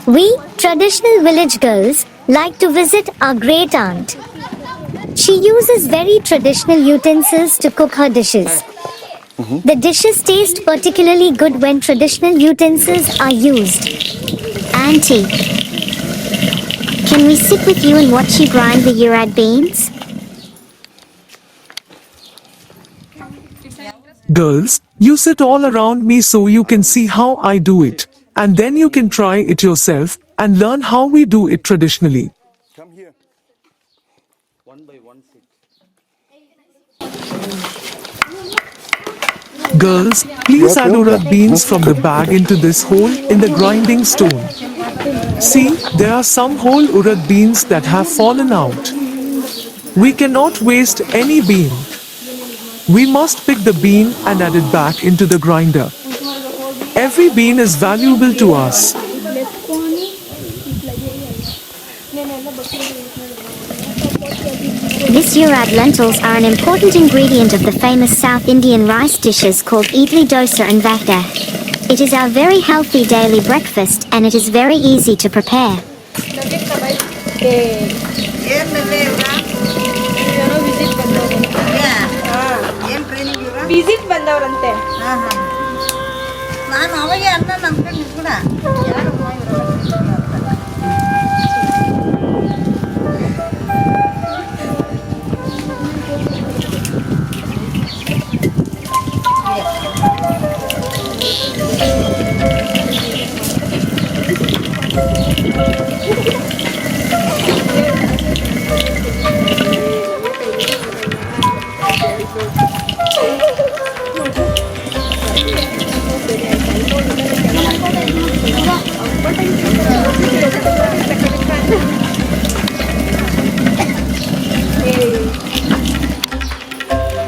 We, traditional village girls, like to visit our great aunt. She uses very traditional utensils to cook her dishes. The dishes taste particularly good when traditional utensils are used. Auntie, can we sit with you and watch you grind the Urad beans? Girls, you sit all around me so you can see how I do it. And then you can try it yourself and learn how we do it traditionally. Come here. One by one sit. Girls, please add urad beans from the bag into this hole in the grinding stone. See, there are some whole urad beans that have fallen out. We cannot waste any bean. We must pick the bean and add it back into the grinder. Every bean is valuable to us. This Urad lentils are an important ingredient of the famous South Indian rice dishes called idli, dosa and vada. It is our very healthy daily breakfast and it is very easy to prepare. Visit ಬಂದವರಂತೆ. ನಾನು ಅವಾಗೆ ಅನ್ನ ನಂಬ್ಕೊಂಡು ಕೂಡ ಯಾರು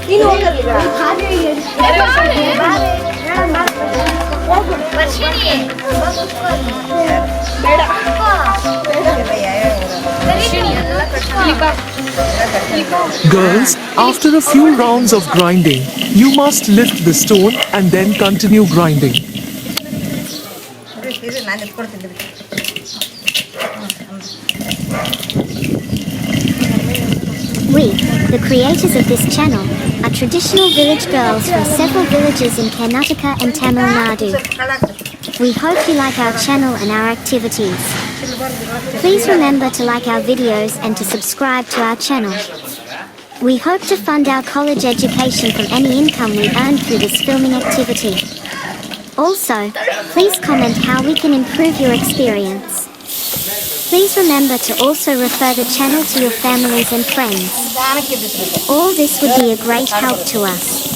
ನೀನು ಹೋಗಲ್ವಾ? ಬೇಡ. Girls, after a few rounds of grinding, you must lift the stone and then continue grinding. ನಾನು ಎತ್ಕೊಡ್ತಿದ್ದೆ. We, the creators of this channel, are traditional village girls from several villages in Karnataka and Tamil Nadu. We hope you like our channel and our activities. Please remember to like our videos and to subscribe to our channel. We hope to fund our college education from any income we earn through this filming activity. Also, please comment how we can improve your experience. Please remember to also refer the channel to your families and friends. All this would be a great help to us.